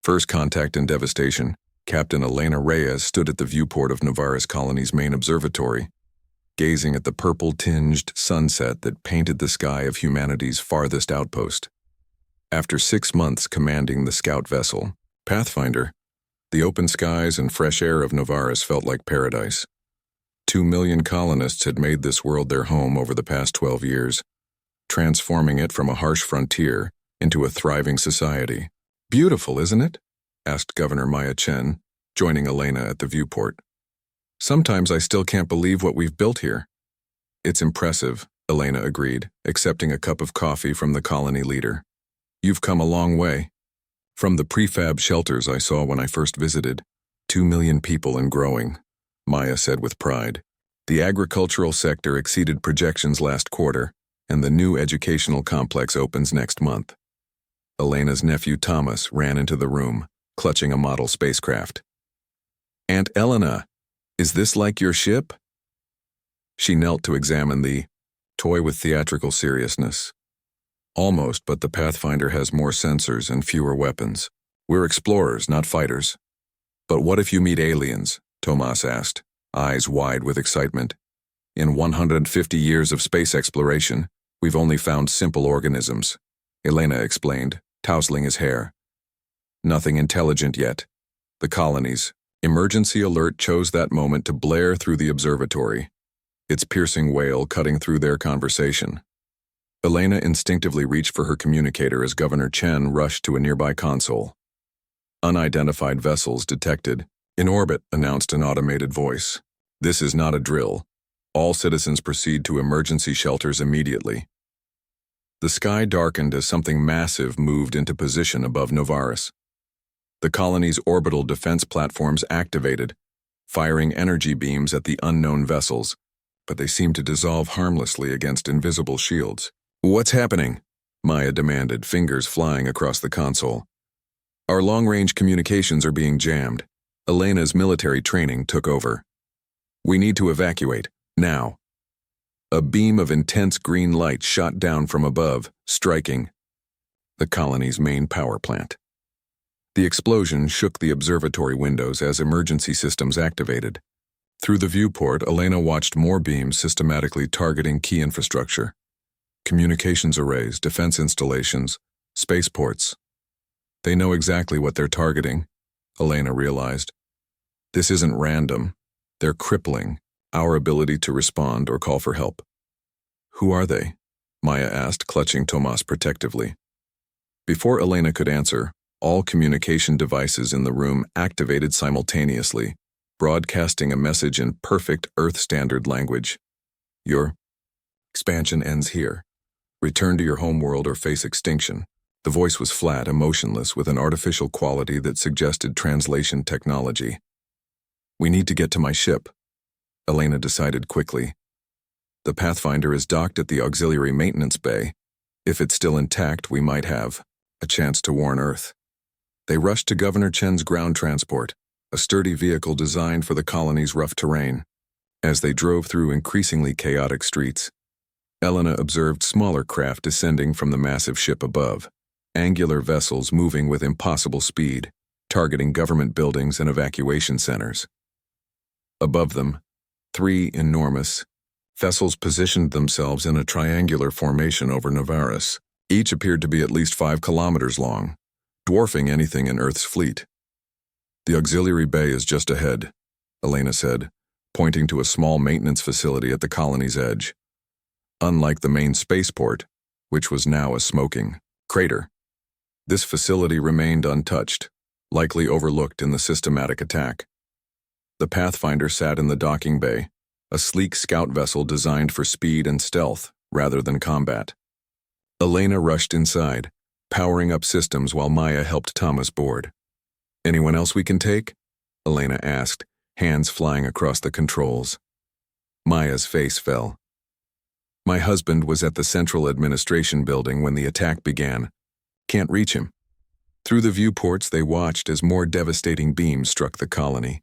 First contact and devastation. Captain Elena Reyes stood at the viewport of Navarre's colony's main observatory, gazing at the purple-tinged sunset that painted the sky of humanity's farthest outpost. After 6 months commanding the scout vessel, Pathfinder, the open skies and fresh air of Navarre felt like paradise. 2 million colonists had made this world their home over the past 12 years, transforming it from a harsh frontier into a thriving society. "Beautiful, isn't it?" asked Governor Maya Chen, joining Elena at the viewport. "Sometimes I still can't believe what we've built here." "It's impressive," Elena agreed, accepting a cup of coffee from the colony leader. "You've come a long way. From the prefab shelters I saw when I first visited, 2 million people and growing," Maya said with pride. "The agricultural sector exceeded projections last quarter, and the new educational complex opens next month." Elena's nephew Thomas ran into the room, clutching a model spacecraft. "Aunt Elena, is this like your ship?" She knelt to examine the toy with theatrical seriousness. "Almost, but the Pathfinder has more sensors and fewer weapons. We're explorers, not fighters." "But what if you meet aliens?" Tomas asked, eyes wide with excitement. "In 150 years of space exploration, we've only found simple organisms," Elena explained, tousling his hair. "Nothing intelligent yet. The colony's emergency alert chose that moment to blare through the observatory, its piercing wail cutting through their conversation. Elena instinctively reached for her communicator as Governor Chen rushed to a nearby console. "Unidentified vessels detected. In orbit," announced an automated voice. "This is not a drill. All citizens proceed to emergency shelters immediately." The sky darkened as something massive moved into position above Navarre. The colony's orbital defense platforms activated, firing energy beams at the unknown vessels, but they seemed to dissolve harmlessly against invisible shields. "What's happening?" Maya demanded, fingers flying across the console. "Our long-range communications are being jammed. Elena's military training took over. We need to evacuate, now." A beam of intense green light shot down from above, striking the colony's main power plant. The explosion shook the observatory windows as emergency systems activated. Through the viewport, Elena watched more beams systematically targeting key infrastructure. Communications arrays, defense installations, spaceports. They know exactly what they're targeting, Elena realized. This isn't random. They're crippling our ability to respond or call for help. "Who are they?" Maya asked, clutching Tomas protectively. Before Elena could answer, all communication devices in the room activated simultaneously, broadcasting a message in perfect Earth Standard language. "Your expansion ends here. Return to your homeworld or face extinction." The voice was flat, emotionless, with an artificial quality that suggested translation technology. "We need to get to my ship," Elena decided quickly. "The Pathfinder is docked at the auxiliary maintenance bay. If it's still intact, we might have a chance to warn Earth." They rushed to Governor Chen's ground transport, a sturdy vehicle designed for the colony's rough terrain. As they drove through increasingly chaotic streets, Elena observed smaller craft descending from the massive ship above, angular vessels moving with impossible speed, targeting government buildings and evacuation centers. Above them, 3 enormous vessels positioned themselves in a triangular formation over Navarre. Each appeared to be at least 5 kilometers long, dwarfing anything in Earth's fleet. "The auxiliary bay is just ahead," Elena said, pointing to a small maintenance facility at the colony's edge. Unlike the main spaceport, which was now a smoking crater, this facility remained untouched, likely overlooked in the systematic attack. The Pathfinder sat in the docking bay, a sleek scout vessel designed for speed and stealth rather than combat. Elena rushed inside, powering up systems while Maya helped Thomas board. "Anyone else we can take?" Elena asked, hands flying across the controls. Maya's face fell. "My husband was at the Central Administration Building when the attack began. Can't reach him." Through the viewports, they watched as more devastating beams struck the colony.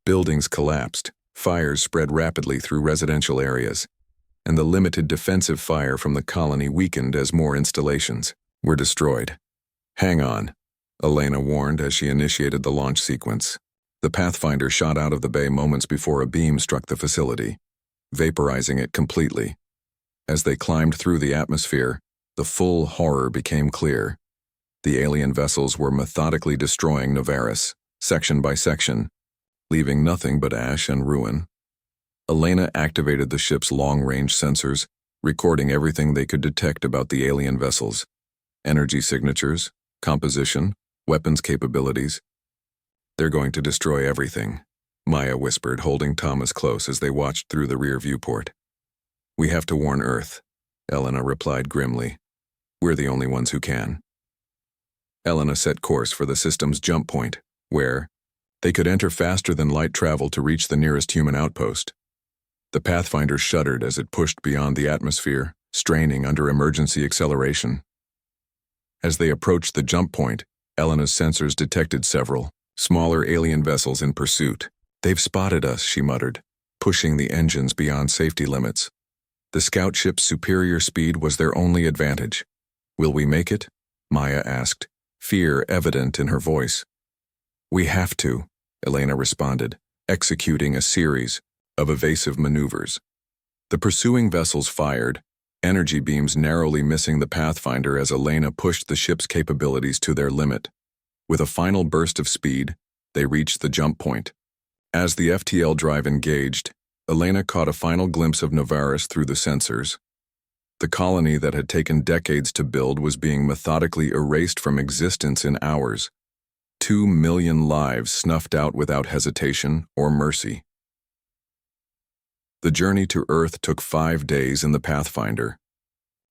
Buildings collapsed, fires spread rapidly through residential areas, and the limited defensive fire from the colony weakened as more installations were destroyed. "Hang on," Elena warned as she initiated the launch sequence. The Pathfinder shot out of the bay moments before a beam struck the facility, vaporizing it completely. As they climbed through the atmosphere, the full horror became clear. The alien vessels were methodically destroying Novaris, section by section, leaving nothing but ash and ruin. Elena activated the ship's long-range sensors, recording everything they could detect about the alien vessels: energy signatures, composition, weapons capabilities. "They're going to destroy everything," Maya whispered, holding Thomas close as they watched through the rear viewport. "We have to warn Earth," Elena replied grimly. "We're the only ones who can." Elena set course for the system's jump point, where they could enter faster than light travel to reach the nearest human outpost. The Pathfinder shuddered as it pushed beyond the atmosphere, straining under emergency acceleration. As they approached the jump point, Elena's sensors detected several smaller alien vessels in pursuit. "They've spotted us," she muttered, pushing the engines beyond safety limits. The scout ship's superior speed was their only advantage. "Will we make it?" Maya asked, fear evident in her voice. "We have to," Elena responded, executing a series of evasive maneuvers. The pursuing vessels fired, energy beams narrowly missing the Pathfinder as Elena pushed the ship's capabilities to their limit. With a final burst of speed, they reached the jump point. As the FTL drive engaged, Elena caught a final glimpse of Novaris through the sensors. The colony that had taken decades to build was being methodically erased from existence in hours. 2 million lives snuffed out without hesitation or mercy. The journey to Earth took 5 days in the Pathfinder.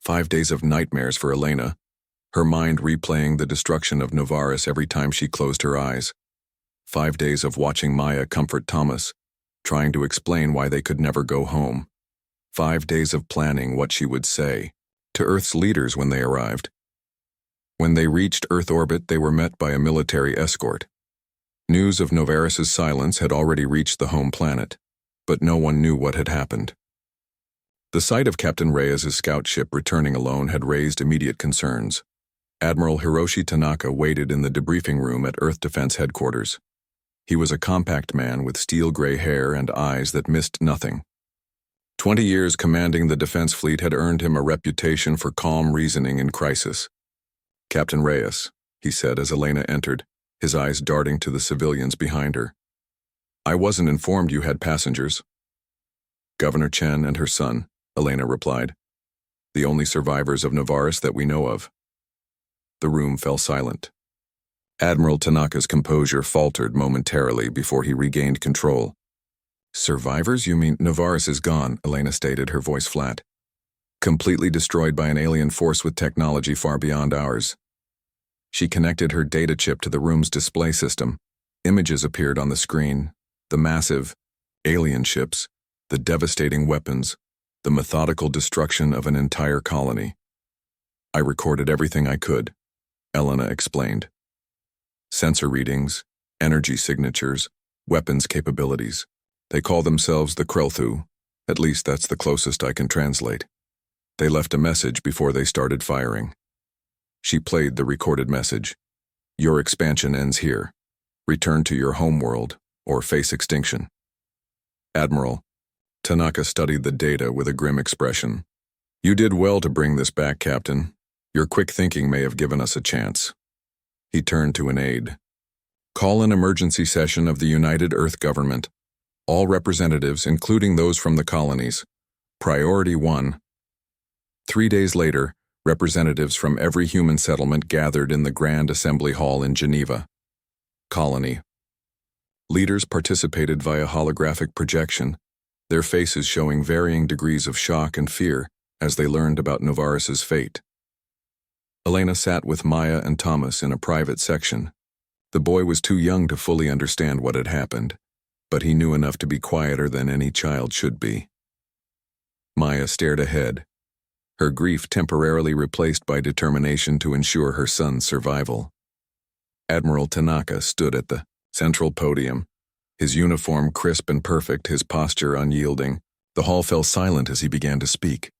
5 days of nightmares for Elena, her mind replaying the destruction of Novaris every time she closed her eyes. 5 days of watching Maya comfort Thomas, trying to explain why they could never go home. 5 days of planning what she would say to Earth's leaders when they arrived. When they reached Earth orbit, they were met by a military escort. News of Novaris's silence had already reached the home planet, but no one knew what had happened. The sight of Captain Reyes's scout ship returning alone had raised immediate concerns. Admiral Hiroshi Tanaka waited in the debriefing room at Earth Defense Headquarters. He was a compact man with steel-gray hair and eyes that missed nothing. 20 years commanding the defense fleet had earned him a reputation for calm reasoning in crisis. "Captain Reyes," he said as Elena entered, his eyes darting to the civilians behind her. "I wasn't informed you had passengers." "Governor Chen and her son," Elena replied. "The only survivors of Novaris that we know of." The room fell silent. Admiral Tanaka's composure faltered momentarily before he regained control. "Survivors? You mean Novaris is gone," Elena stated, her voice flat. "Completely destroyed by an alien force with technology far beyond ours." She connected her data chip to the room's display system. Images appeared on the screen. The massive alien ships, the devastating weapons, the methodical destruction of an entire colony. "I recorded everything I could," Elena explained. "Sensor readings, energy signatures, weapons capabilities. They call themselves the Krelthu. At least that's the closest I can translate. They left a message before they started firing." She played the recorded message. "Your expansion ends here. Return to your homeworld or face extinction." "Admiral," Tanaka studied the data with a grim expression. "You did well to bring this back, Captain. Your quick thinking may have given us a chance." He turned to an aide. "Call an emergency session of the United Earth Government. All representatives, including those from the colonies. Priority 1. 3 days later, representatives from every human settlement gathered in the Grand Assembly Hall in Geneva. Colony. Leaders participated via holographic projection, their faces showing varying degrees of shock and fear as they learned about Novaris's fate. Elena sat with Maya and Thomas in a private section. The boy was too young to fully understand what had happened, but he knew enough to be quieter than any child should be. Maya stared ahead, her grief temporarily replaced by determination to ensure her son's survival. Admiral Tanaka stood at the central podium, his uniform crisp and perfect, his posture unyielding. The hall fell silent as he began to speak.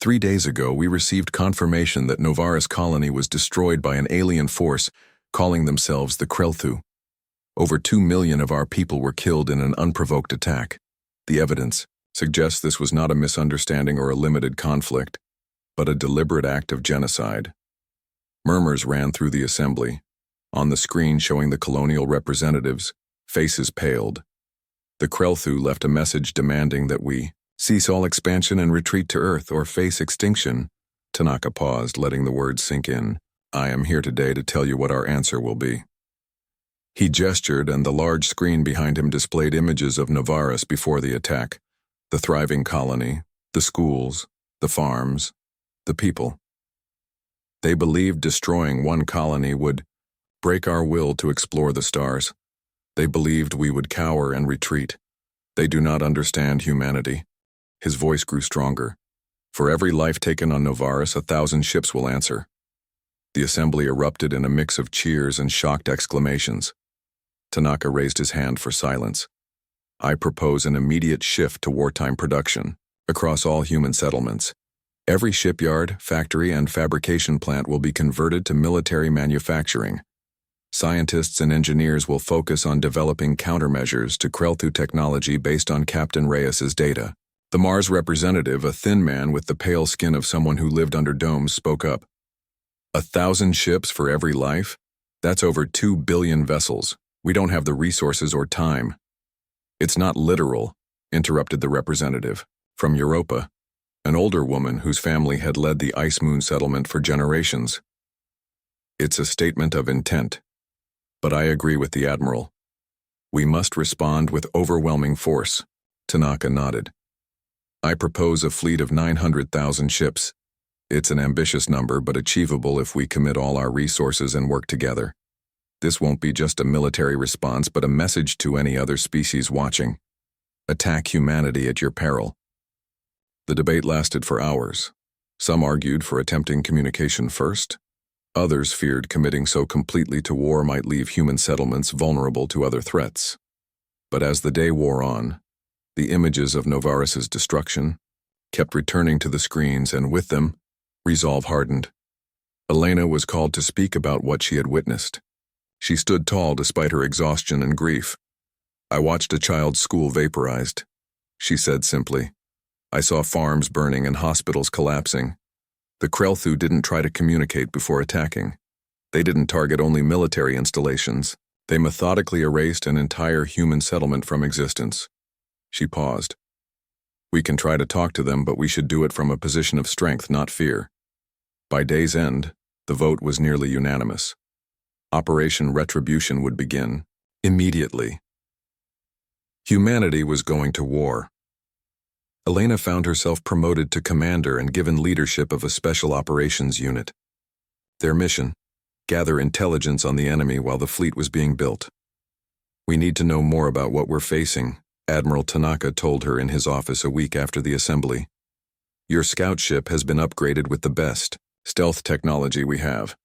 3 days ago, we received confirmation that Novaris colony was destroyed by an alien force calling themselves the Krelthu. Over 2 million of our people were killed in an unprovoked attack. The evidence suggests this was not a misunderstanding or a limited conflict, but a deliberate act of genocide. Murmurs ran through the assembly. On the screen showing the colonial representatives, faces paled. The Krelthu left a message demanding that we cease all expansion and retreat to Earth or face extinction. Tanaka paused, letting the words sink in. I am here today to tell you what our answer will be. He gestured, and the large screen behind him displayed images of Novaris before the attack. The thriving colony, the schools, the farms, the people. They believed destroying one colony would break our will to explore the stars. They believed we would cower and retreat. They do not understand humanity. His voice grew stronger. For every life taken on Novaris, 1,000 ships will answer. The assembly erupted in a mix of cheers and shocked exclamations. Tanaka raised his hand for silence. I propose an immediate shift to wartime production across all human settlements. Every shipyard, factory, and fabrication plant will be converted to military manufacturing. Scientists and engineers will focus on developing countermeasures to Krelthu technology based on Captain Reyes's data. The Mars representative, a thin man with the pale skin of someone who lived under domes, spoke up. 1,000 ships for every life? That's over 2 billion vessels. We don't have the resources or time. It's not literal, interrupted the representative. From Europa, an older woman whose family had led the Ice Moon settlement for generations. It's a statement of intent. But I agree with the Admiral. We must respond with overwhelming force. Tanaka nodded. I propose a fleet of 900,000 ships. It's an ambitious number, but achievable if we commit all our resources and work together. This won't be just a military response, but a message to any other species watching. Attack humanity at your peril. The debate lasted for hours. Some argued for attempting communication first. Others feared committing so completely to war might leave human settlements vulnerable to other threats. But as the day wore on, the images of Novaris's destruction kept returning to the screens, and with them, resolve hardened. Elena was called to speak about what she had witnessed. She stood tall despite her exhaustion and grief. I watched a child's school vaporized, she said simply. I saw farms burning and hospitals collapsing. The Krelthu didn't try to communicate before attacking. They didn't target only military installations. They methodically erased an entire human settlement from existence. She paused. We can try to talk to them, but we should do it from a position of strength, not fear. By day's end, the vote was nearly unanimous. Operation Retribution would begin immediately. Humanity was going to war. Elena found herself promoted to commander and given leadership of a special operations unit. Their mission: gather intelligence on the enemy while the fleet was being built. We need to know more about what we're facing, Admiral Tanaka told her in his office a week after the assembly. Your scout ship has been upgraded with the best stealth technology we have.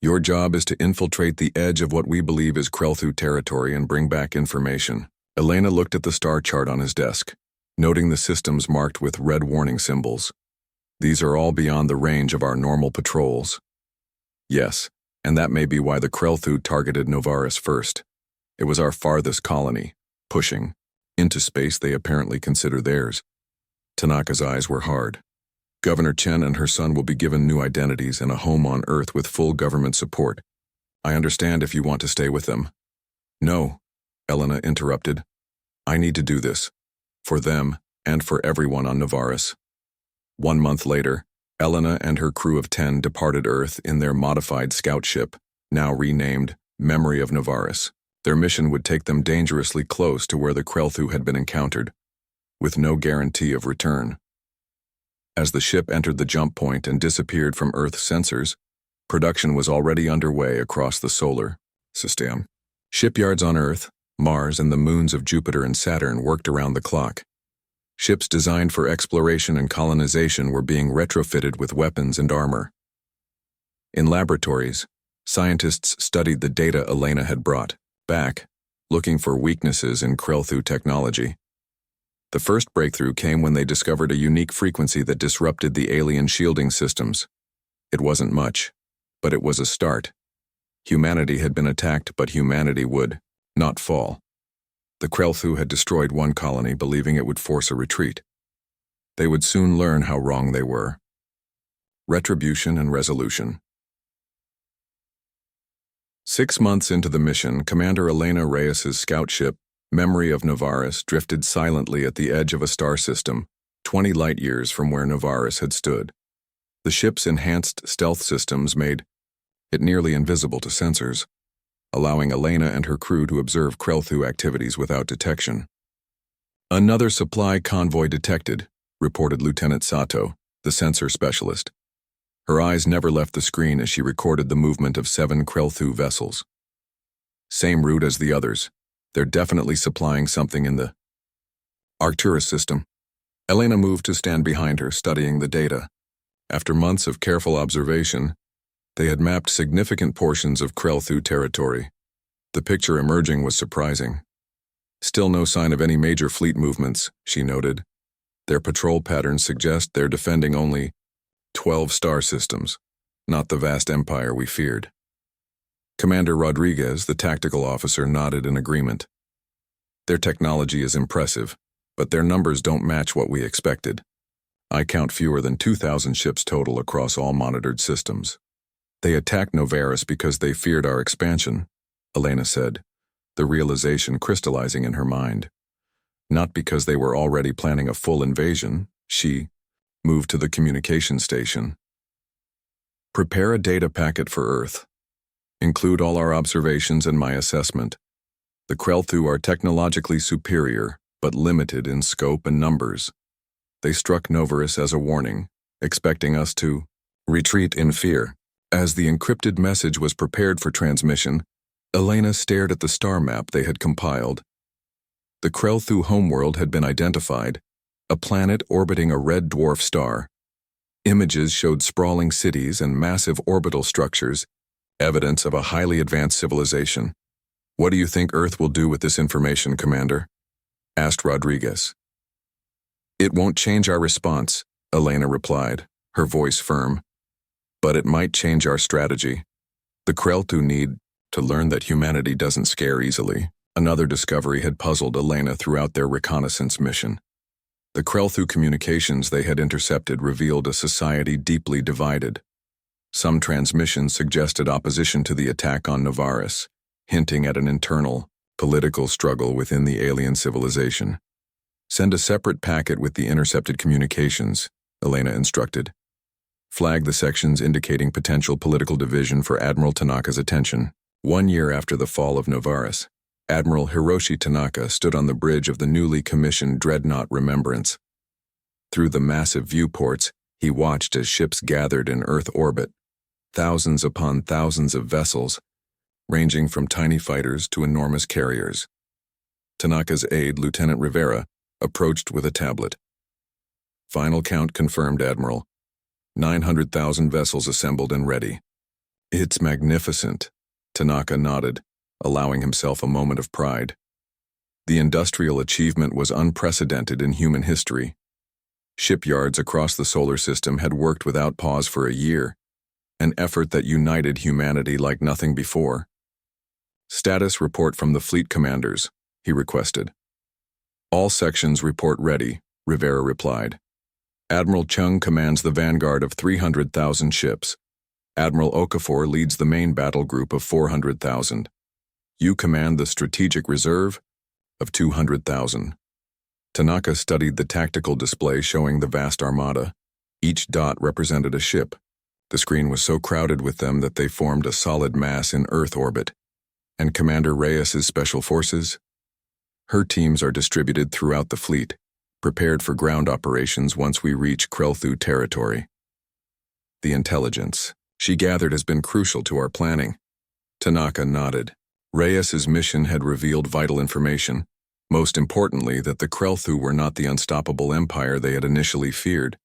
Your job is to infiltrate the edge of what we believe is Krelthu territory and bring back information. Elena looked at the star chart on his desk, noting the systems marked with red warning symbols. These are all beyond the range of our normal patrols. Yes, and that may be why the Krelthu targeted Novaris first. It was our farthest colony, pushing into space they apparently consider theirs. Tanaka's eyes were hard. Governor Chen and her son will be given new identities and a home on Earth with full government support. I understand if you want to stay with them. No, Elena interrupted. I need to do this. For them, and for everyone on Novaris. 1 month later, Elena and her crew of 10 departed Earth in their modified scout ship, now renamed Memory of Novaris. Their mission would take them dangerously close to where the Krelthu had been encountered, with no guarantee of return. As the ship entered the jump point and disappeared from Earth sensors, production was already underway across the solar system. Shipyards on Earth, Mars, and the moons of Jupiter and Saturn worked around the clock. Ships designed for exploration and colonization were being retrofitted with weapons and armor. In laboratories, scientists studied the data Elena had brought back, looking for weaknesses in Krelthu technology. The first breakthrough came when they discovered a unique frequency that disrupted the alien shielding systems. It wasn't much, but it was a start. Humanity had been attacked, but humanity would not fall. The Krelthu had destroyed one colony, believing it would force a retreat. They would soon learn how wrong they were. Retribution and resolution. 6 months into the mission, Commander Elena Reyes's scout ship, Memory of Novaris, drifted silently at the edge of a star system, 20 light-years from where Novaris had stood. The ship's enhanced stealth systems made it nearly invisible to sensors, allowing Elena and her crew to observe Krelthu activities without detection. "Another supply convoy detected," reported Lieutenant Sato, the sensor specialist. Her eyes never left the screen as she recorded the movement of 7 Krelthu vessels. "Same route as the others. They're definitely supplying something in the Arcturus system." Elena moved to stand behind her, studying the data. After months of careful observation, they had mapped significant portions of Krelthu territory. The picture emerging was surprising. "Still no sign of any major fleet movements," she noted. "Their patrol patterns suggest they're defending only 12 star systems, not the vast empire we feared." Commander Rodriguez, the tactical officer, nodded in agreement. "Their technology is impressive, but their numbers don't match what we expected. I count fewer than 2,000 ships total across all monitored systems." "They attacked Novaris because they feared our expansion," Elena said, the realization crystallizing in her mind. "Not because they were already planning a full invasion." She moved to the communication station. "Prepare a data packet for Earth. Include all our observations and my assessment. The Krelthu are technologically superior, but limited in scope and numbers. They struck Novaris as a warning, expecting us to retreat in fear." As the encrypted message was prepared for transmission, Elena stared at the star map they had compiled. The Krelthu homeworld had been identified, a planet orbiting a red dwarf star. Images showed sprawling cities and massive orbital structures, evidence of a highly advanced civilization. "What do you think Earth will do with this information, Commander?" asked Rodriguez. "It won't change our response," Elena replied, her voice firm. "But it might change our strategy. The Krelthu need to learn that humanity doesn't scare easily." Another discovery had puzzled Elena throughout their reconnaissance mission. The Krelthu communications they had intercepted revealed a society deeply divided. Some transmissions suggested opposition to the attack on Novaris, hinting at an internal, political struggle within the alien civilization. "Send a separate packet with the intercepted communications," Elena instructed. "Flag the sections indicating potential political division for Admiral Tanaka's attention." 1 year after the fall of Novaris, Admiral Hiroshi Tanaka stood on the bridge of the newly commissioned dreadnought Remembrance. Through the massive viewports, he watched as ships gathered in Earth orbit, thousands upon thousands of vessels, ranging from tiny fighters to enormous carriers. Tanaka's aide, Lieutenant Rivera, approached with a tablet. "Final count confirmed, Admiral. 900,000 vessels assembled and ready." "It's magnificent," Tanaka nodded, allowing himself a moment of pride. The industrial achievement was unprecedented in human history. Shipyards across the solar system had worked without pause for a year, an effort that united humanity like nothing before. "Status report from the fleet commanders," he requested. "All sections report ready," Rivera replied. "Admiral Chung commands the vanguard of 300,000 ships. Admiral Okafor leads the main battle group of 400,000. You command the strategic reserve of 200,000. Tanaka studied the tactical display showing the vast armada. Each dot represented a ship. The screen was so crowded with them that they formed a solid mass in Earth orbit. And Commander Reyes's special forces? Her teams are distributed throughout the fleet, prepared for ground operations once we reach Krelthu territory. The intelligence she gathered has been crucial to our planning. Tanaka nodded. Reyes's mission had revealed vital information, most importantly that the Krelthu were not the unstoppable empire they had initially feared.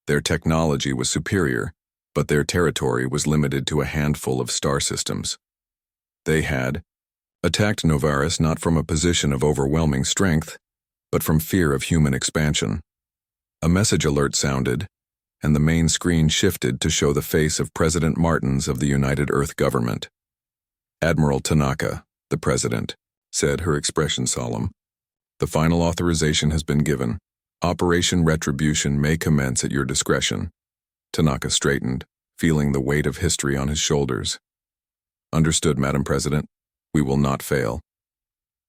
Their technology was superior, but their territory was limited to a handful of star systems. They had attacked Novaris not from a position of overwhelming strength, but from fear of human expansion. A message alert sounded, and the main screen shifted to show the face of President Martins of the United Earth Government. Admiral Tanaka, the president, said, her expression solemn. The final authorization has been given. Operation Retribution may commence at your discretion. Tanaka straightened, feeling the weight of history on his shoulders. Understood, Madam President. We will not fail.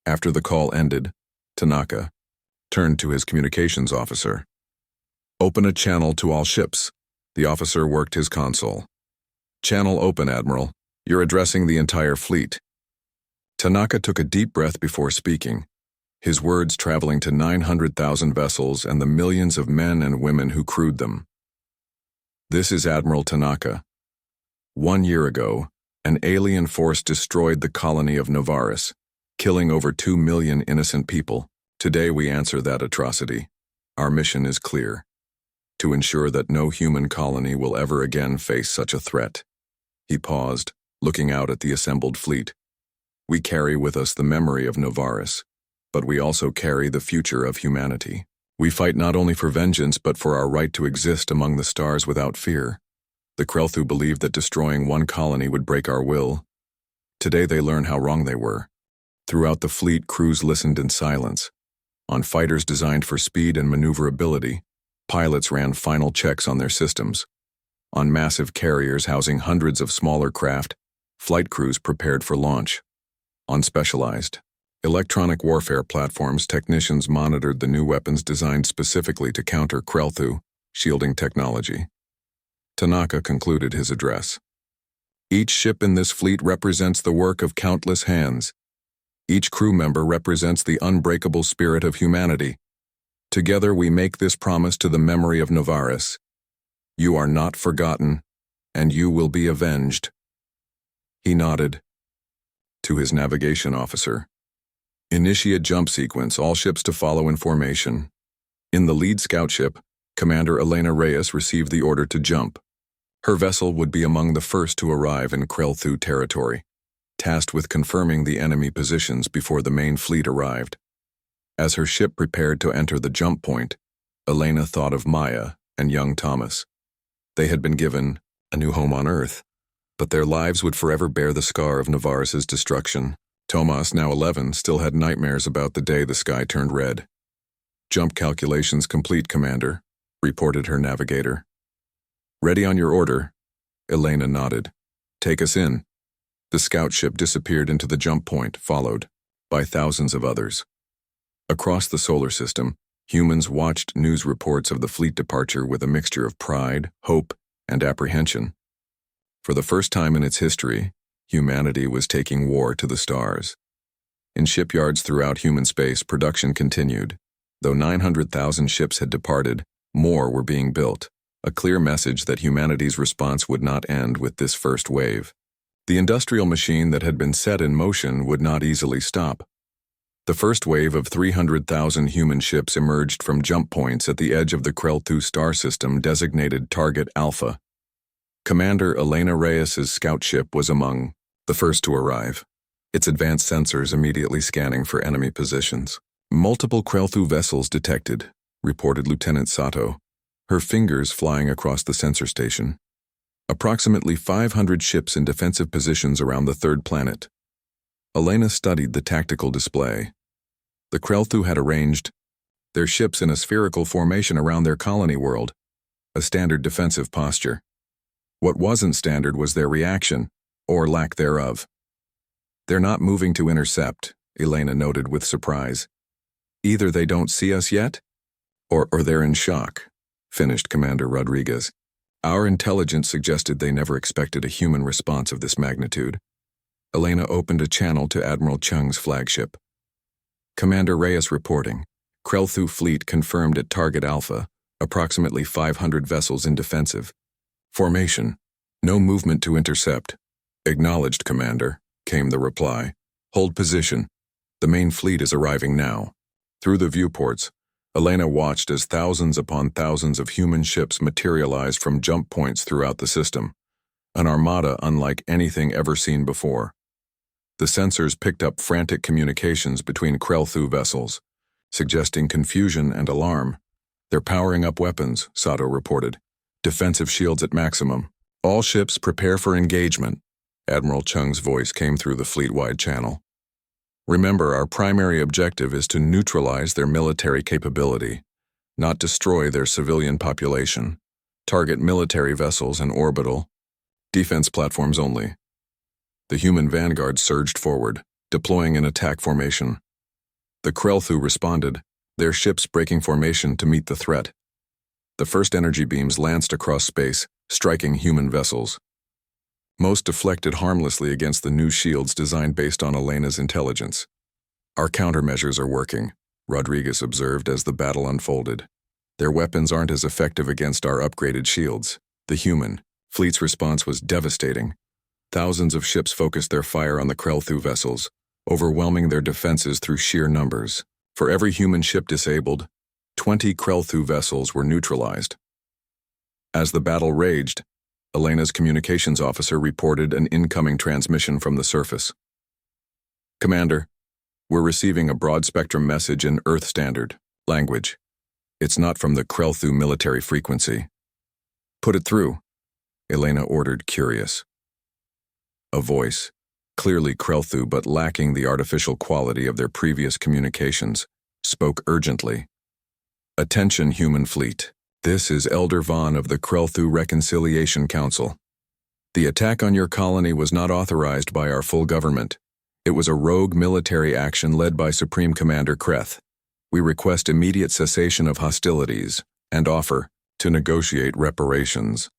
After the call ended, Tanaka turned to his communications officer. Open a channel to all ships. The officer worked his console. Channel open, Admiral. You're addressing the entire fleet. Tanaka took a deep breath before speaking, his words traveling to 900,000 vessels and the millions of men and women who crewed them. This is Admiral Tanaka. 1 year ago, an alien force destroyed the colony of Novaris, killing over 2 million innocent people. Today we answer that atrocity. Our mission is clear: to ensure that no human colony will ever again face such a threat. He paused, looking out at the assembled fleet. We carry with us the memory of Novaris, but we also carry the future of humanity. We fight not only for vengeance but for our right to exist among the stars without fear. The Krelthu believed that destroying one colony would break our will. Today they learn how wrong they were. Throughout the fleet, crews listened in silence. On fighters designed for speed and maneuverability, pilots ran final checks on their systems. On massive carriers housing hundreds of smaller craft, flight crews prepared for launch. On specialized electronic warfare platforms, technicians monitored the new weapons designed specifically to counter Krelthu shielding technology. Tanaka concluded his address. Each ship in this fleet represents the work of countless hands. Each crew member represents the unbreakable spirit of humanity. Together we make this promise to the memory of Novaris. You are not forgotten, and you will be avenged. He nodded. To his navigation officer. Initiate jump sequence, all ships to follow in formation. In the lead scout ship, Commander Elena Reyes received the order to jump. Her vessel would be among the first to arrive in Krelthu territory, tasked with confirming the enemy positions before the main fleet arrived. As her ship prepared to enter the jump point, Elena thought of Maya and young Thomas. They had been given a new home on Earth, but their lives would forever bear the scar of Novaris's destruction. Tomas, now 11, still had nightmares about the day the sky turned red. Jump calculations complete, Commander, reported her navigator. Ready on your order? Elena nodded. Take us in. The scout ship disappeared into the jump point, followed by thousands of others. Across the solar system, humans watched news reports of the fleet departure with a mixture of pride, hope, and apprehension. For the first time in its history, humanity was taking war to the stars. In shipyards throughout human space, production continued. Though 900,000 ships had departed, more were being built, a clear message that humanity's response would not end with this first wave. The industrial machine that had been set in motion would not easily stop. The first wave of 300,000 human ships emerged from jump points at the edge of the Krelthu star system designated Target Alpha. Commander Elena Reyes's scout ship was among the first to arrive, its advanced sensors immediately scanning for enemy positions. Multiple Krelthu vessels detected, reported Lieutenant Sato, her fingers flying across the sensor station. Approximately 500 ships in defensive positions around the third planet. Elena studied the tactical display. The Krelthu had arranged their ships in a spherical formation around their colony world, a standard defensive posture. What wasn't standard was their reaction, or lack thereof. They're not moving to intercept, Elena noted with surprise. Either they don't see us yet, or they're in shock, finished Commander Rodriguez. Our intelligence suggested they never expected a human response of this magnitude. Elena opened a channel to Admiral Chung's flagship. Commander Reyes reporting. Krelthu fleet confirmed at Target Alpha, approximately 500 vessels in defensive formation. No movement to intercept. Acknowledged, Commander, came the reply. Hold position. The main fleet is arriving now. Through the viewports, Elena watched as thousands upon thousands of human ships materialized from jump points throughout the system, an armada unlike anything ever seen before. The sensors picked up frantic communications between Krelthu vessels, suggesting confusion and alarm. They're powering up weapons, Sato reported. Defensive shields at maximum. All ships prepare for engagement. Admiral Chung's voice came through the fleet-wide channel. Remember, our primary objective is to neutralize their military capability, not destroy their civilian population. Target military vessels and orbital defense platforms only. The human vanguard surged forward, deploying an attack formation. The Krelthu responded, their ships breaking formation to meet the threat. The first energy beams lanced across space, striking human vessels. Most deflected harmlessly against the new shields designed based on Elena's intelligence. Our countermeasures are working, Rodriguez observed as the battle unfolded. Their weapons aren't as effective against our upgraded shields. The human fleet's response was devastating. Thousands of ships focused their fire on the Krelthu vessels, overwhelming their defenses through sheer numbers. For every human ship disabled, 20 Krelthu vessels were neutralized. As the battle raged, Elena's communications officer reported an incoming transmission from the surface. Commander, we're receiving a broad-spectrum message in Earth Standard language. It's not from the Krelthu military frequency. Put it through, Elena ordered, curious. A voice, clearly Krelthu but lacking the artificial quality of their previous communications, spoke urgently. Attention, human fleet. This is Elder Vaughn of the Krelthu Reconciliation Council. The attack on your colony was not authorized by our full government. It was a rogue military action led by Supreme Commander Kreth. We request immediate cessation of hostilities and offer to negotiate reparations.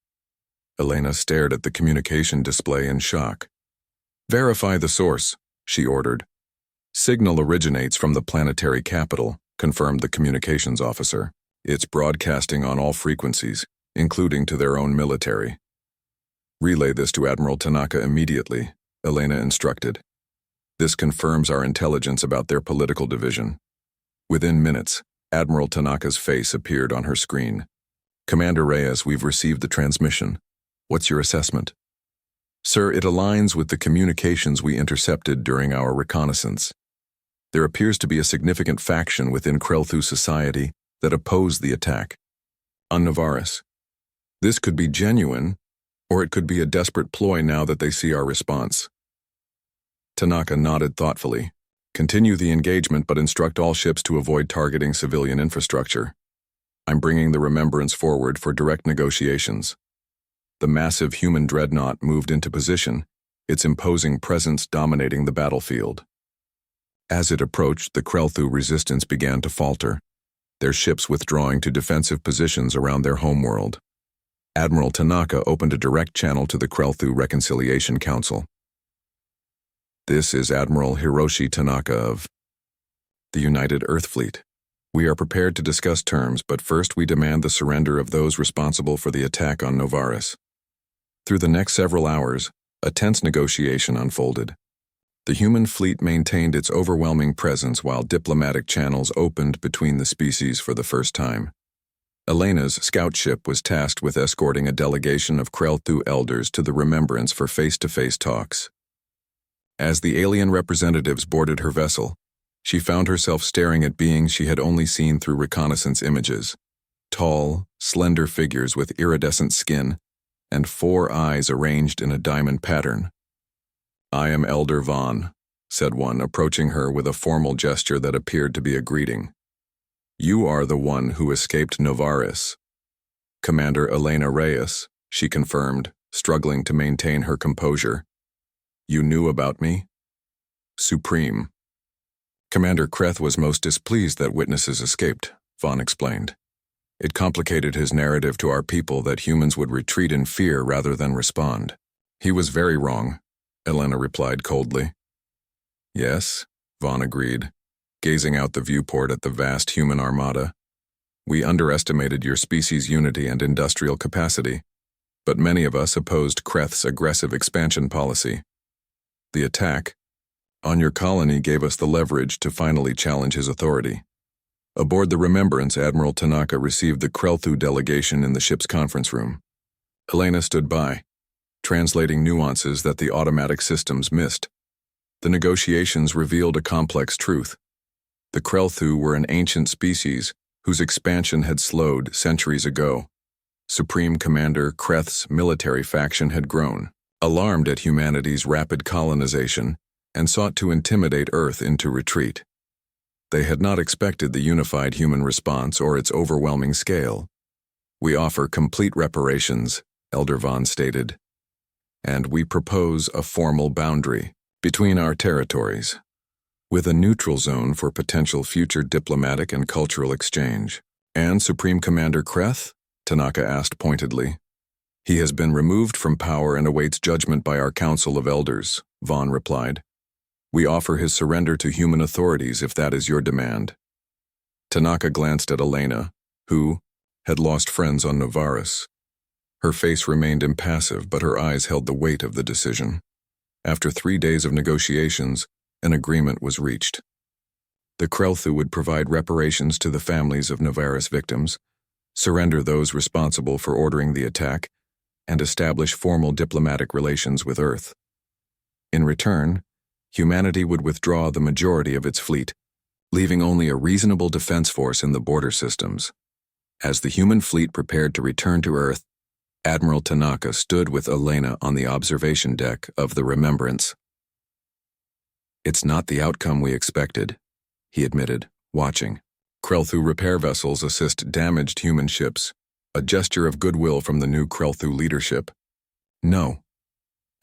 Elena stared at the communication display in shock. Verify the source, she ordered. Signal originates from the planetary capital, confirmed the communications officer. It's broadcasting on all frequencies, including to their own military. Relay this to Admiral Tanaka immediately, Elena instructed. This confirms our intelligence about their political division. Within minutes, Admiral Tanaka's face appeared on her screen. Commander Reyes, we've received the transmission. What's your assessment? Sir, it aligns with the communications we intercepted during our reconnaissance. There appears to be a significant faction within Krelthu society that oppose the attack on Novaris. This could be genuine, or it could be a desperate ploy now that they see our response. Tanaka nodded thoughtfully. Continue the engagement, but instruct all ships to avoid targeting civilian infrastructure. I'm bringing the Remembrance forward for direct negotiations. The massive human dreadnought moved into position, its imposing presence dominating the battlefield. As it approached, the Krelthu resistance began to falter, their ships withdrawing to defensive positions around their homeworld. Admiral Tanaka opened a direct channel to the Krelthu Reconciliation Council. This is Admiral Hiroshi Tanaka of the United Earth Fleet. We are prepared to discuss terms, but first we demand the surrender of those responsible for the attack on Novaris. Through the next several hours, a tense negotiation unfolded. The human fleet maintained its overwhelming presence while diplomatic channels opened between the species for the first time. Elena's scout ship was tasked with escorting a delegation of Krelthu elders to the Remembrance for face-to-face talks. As the alien representatives boarded her vessel, she found herself staring at beings she had only seen through reconnaissance images. Tall, slender figures with iridescent skin and 4 eyes arranged in a diamond pattern. I am Elder Vaughn, said one, approaching her with a formal gesture that appeared to be a greeting. You are the one who escaped Novaris. Commander Elena Reyes, she confirmed, struggling to maintain her composure. You knew about me? Supreme. Commander Kreth was most displeased that witnesses escaped, Vaughn explained. It complicated his narrative to our people that humans would retreat in fear rather than respond. He was very wrong, Elena replied coldly. Yes, Vaughn agreed, gazing out the viewport at the vast human armada. We underestimated your species' unity and industrial capacity, but many of us opposed Kreth's aggressive expansion policy. The attack on your colony gave us the leverage to finally challenge his authority. Aboard the Remembrance, Admiral Tanaka received the Krelthu delegation in the ship's conference room. Elena stood by, translating nuances that the automatic systems missed. The negotiations revealed a complex truth. The Krelthu were an ancient species whose expansion had slowed centuries ago. Supreme Commander Kreth's military faction had grown, alarmed at humanity's rapid colonization, and sought to intimidate Earth into retreat. They had not expected the unified human response or its overwhelming scale. "We offer complete reparations," Elder Vaughn stated, "and we propose a formal boundary between our territories, with a neutral zone for potential future diplomatic and cultural exchange." "And Supreme Commander Kreth?" Tanaka asked pointedly. "He has been removed from power and awaits judgment by our Council of Elders," Vaughn replied. "We offer his surrender to human authorities if that is your demand." Tanaka glanced at Elena, who had lost friends on Novaris. Her face remained impassive, but her eyes held the weight of the decision. After 3 days of negotiations, an agreement was reached. The Krelthu would provide reparations to the families of Novaris victims, surrender those responsible for ordering the attack, and establish formal diplomatic relations with Earth. In return, humanity would withdraw the majority of its fleet, leaving only a reasonable defense force in the border systems. As the human fleet prepared to return to Earth, Admiral Tanaka stood with Elena on the observation deck of the Remembrance. "It's not the outcome we expected," he admitted, watching. "Krelthu repair vessels assist damaged human ships, a gesture of goodwill from the new Krelthu leadership." "No,"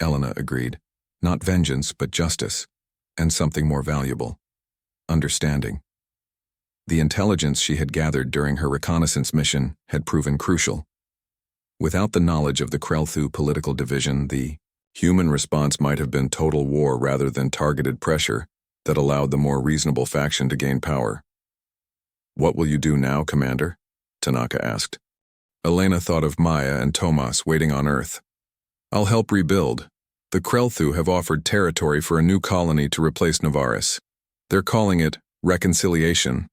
Elena agreed. "Not vengeance, but justice, and something more valuable: understanding." The intelligence she had gathered during her reconnaissance mission had proven crucial. Without the knowledge of the Krelthu political division, the human response might have been total war rather than targeted pressure that allowed the more reasonable faction to gain power. "What will you do now, Commander?" Tanaka asked. Elena thought of Maya and Tomas waiting on Earth. "I'll help rebuild. The Krelthu have offered territory for a new colony to replace Novaris. They're calling it Reconciliation.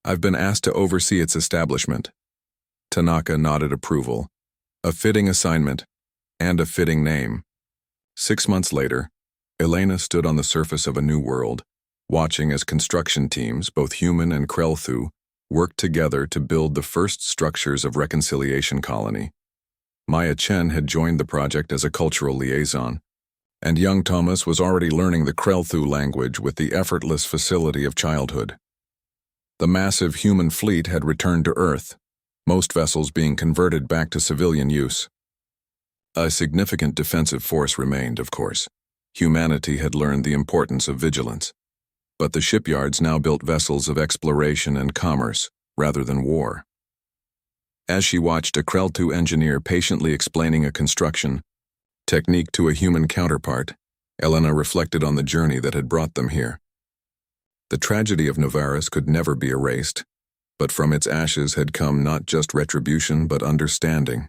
I've been asked to oversee its establishment." Tanaka nodded approval. A fitting assignment, and a fitting name. 6 months later, Elena stood on the surface of a new world, watching as construction teams, both human and Krelthu, worked together to build the first structures of Reconciliation Colony. Maya Chen had joined the project as a cultural liaison, and young Thomas was already learning the Krelthu language with the effortless facility of childhood. The massive human fleet had returned to Earth, most vessels being converted back to civilian use. A significant defensive force remained, of course. Humanity had learned the importance of vigilance. But the shipyards now built vessels of exploration and commerce, rather than war. As she watched a Krelthu engineer patiently explaining a construction technique to a human counterpart, Elena reflected on the journey that had brought them here. The tragedy of Novaris could never be erased, but from its ashes had come not just retribution but understanding.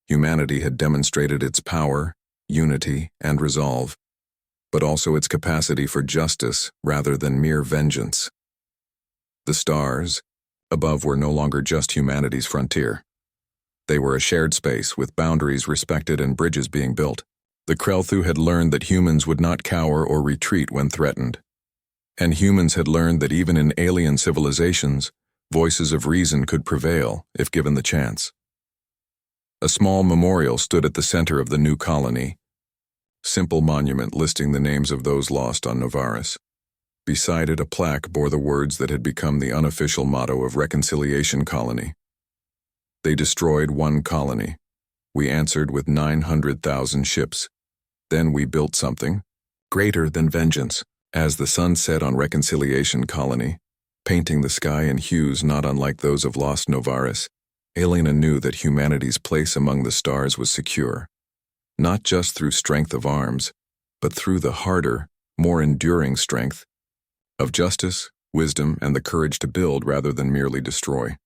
Humanity had demonstrated its power, unity, and resolve, but also its capacity for justice rather than mere vengeance. The stars above were no longer just humanity's frontier. They were a shared space with boundaries respected and bridges being built. The Krelthu had learned that humans would not cower or retreat when threatened. And humans had learned that even in alien civilizations, voices of reason could prevail if given the chance. A small memorial stood at the center of the new colony. Simple monument listing the names of those lost on Novaris. Beside it, a plaque bore the words that had become the unofficial motto of Reconciliation Colony. They destroyed one colony. We answered with 900,000 ships. Then we built something greater than vengeance. As the sun set on Reconciliation Colony, painting the sky in hues not unlike those of lost Novaris, Elena knew that humanity's place among the stars was secure, not just through strength of arms, but through the harder, more enduring strength of justice, wisdom, and the courage to build rather than merely destroy.